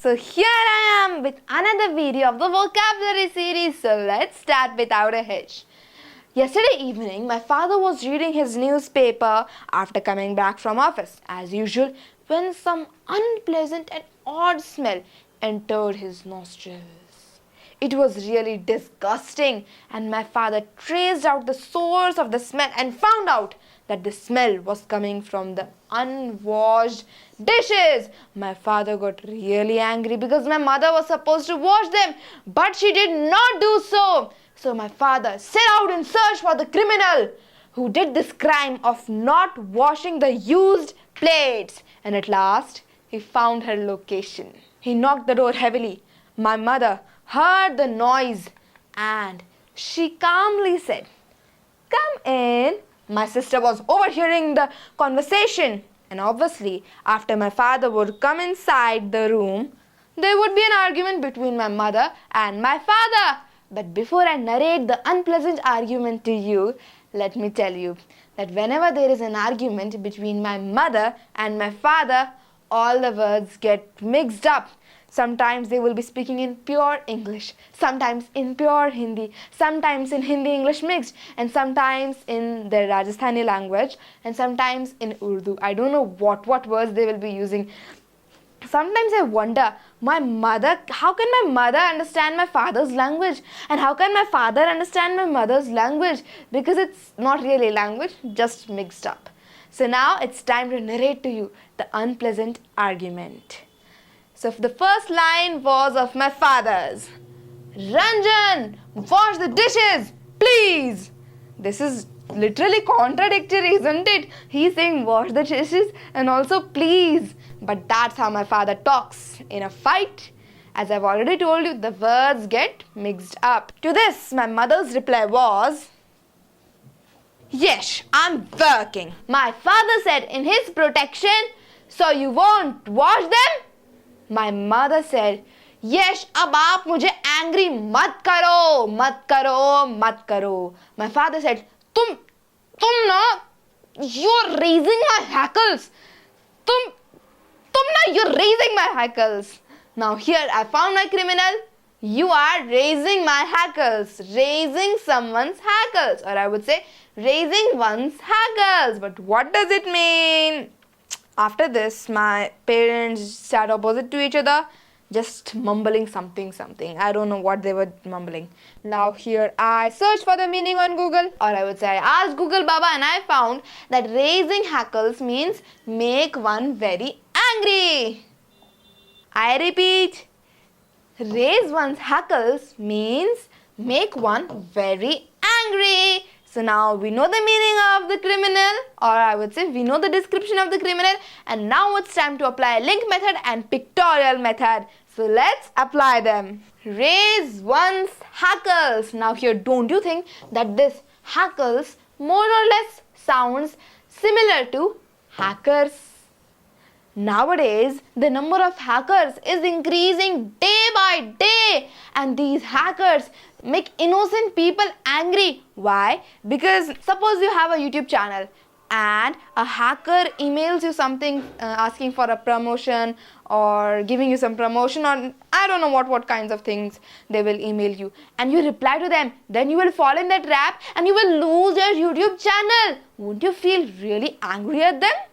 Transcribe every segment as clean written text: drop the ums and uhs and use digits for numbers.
So here I am with another video of the vocabulary series. So let's start without a hitch. Yesterday evening, my father was reading his newspaper after coming back from office, as usual, when some unpleasant and odd smell entered his nostrils. It was really disgusting, and my father traced out the source of the smell and found out that the smell was coming from the unwashed dishes. My father got really angry because my mother was supposed to wash them, but she did not do so. So my father set out in search for the criminal who did this crime of not washing the used plates. And at last, he found her location. He knocked the door heavily. My mother heard the noise and she calmly said, "Come in." My sister was overhearing the conversation, and obviously, after my father would come inside the room, there would be an argument between my mother and my father. But before I narrate the unpleasant argument to you, let me tell you that whenever there is an argument between my mother and my father, all the words get mixed up. Sometimes they will be speaking in pure English, sometimes in pure Hindi, sometimes in Hindi-English mixed, and sometimes in their Rajasthani language, and sometimes in Urdu. I don't know what words they will be using. Sometimes I wonder, how can my mother understand my father's language? And how can my father understand my mother's language? Because it's not really language, just mixed up. So now it's time to narrate to you the unpleasant argument. So the first line was of my father's. "Ranjan, wash the dishes, please." This is literally contradictory, isn't it? He's saying wash the dishes and also please. But that's how my father talks. In a fight, as I've already told you, the words get mixed up. To this, my mother's reply was, "Yes, I'm working." My father said in his protection, "So you won't wash them?" My mother said, "Yes, अब आप मुझे angry मत करो, मत करो, मत करो." My father said, तुम ना, you're raising my hackles. तुम ना, you're raising my hackles. Now here I found my criminal. You are raising my hackles. Raising someone's hackles. Or I would say raising one's hackles. But what does it mean? After this, my parents sat opposite to each other, just mumbling something. I don't know what they were mumbling. Now here I searched for the meaning on Google, or I would say I asked Google Baba, and I found that raising hackles means make one very angry. I repeat, raise one's hackles means make one very angry. So now we know the meaning of the criminal, or I would say we know the description of the criminal, and now it's time to apply link method and pictorial method. So let's apply them. Raise one's hackles. Now here, don't you think that this hackles more or less sounds similar to hackers? Nowadays, the number of hackers is increasing day by day, and these hackers make innocent people angry. Why? Because suppose you have a YouTube channel and a hacker emails you something asking for a promotion or giving you some promotion, or I don't know what kinds of things they will email you, and you reply to them. Then you will fall in that trap and you will lose your YouTube channel. Won't you feel really angry at them?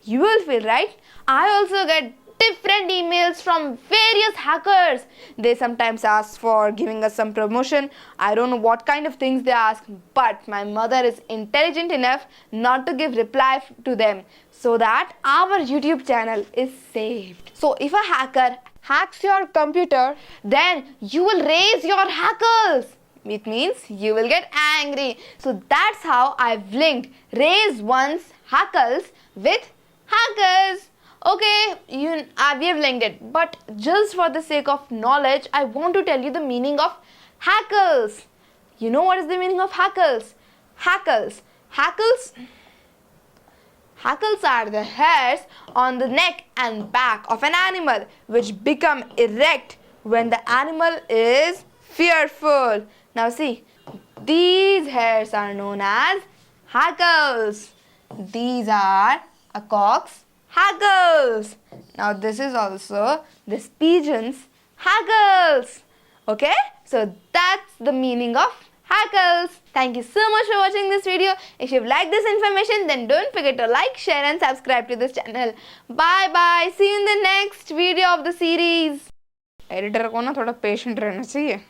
You will feel, right? I also get different emails from various hackers. They sometimes ask for giving us some promotion. I don't know what kind of things they ask, but my mother is intelligent enough not to give reply to them, so that our YouTube channel is saved. So if a hacker hacks your computer, then you will raise your hackles. It means you will get angry. So that's how I've linked raise one's hackles with hackers. Okay, we have linked it, but just for the sake of knowledge, I want to tell you the meaning of hackles. You know what is the meaning of hackles? Hackles are the hairs on the neck and back of an animal which become erect when the animal is fearful. Now see, these hairs are known as hackles. These are a cock's Hackles. Now this is also this pigeon's hackles. Okay, so that's the meaning of hackles. Thank you so much for watching this video. If you've liked this information, then don't forget to like, share and subscribe to this channel. Bye bye. See you in the next video of the series. Editor को ना थोड़ा patient रहना चाहिए.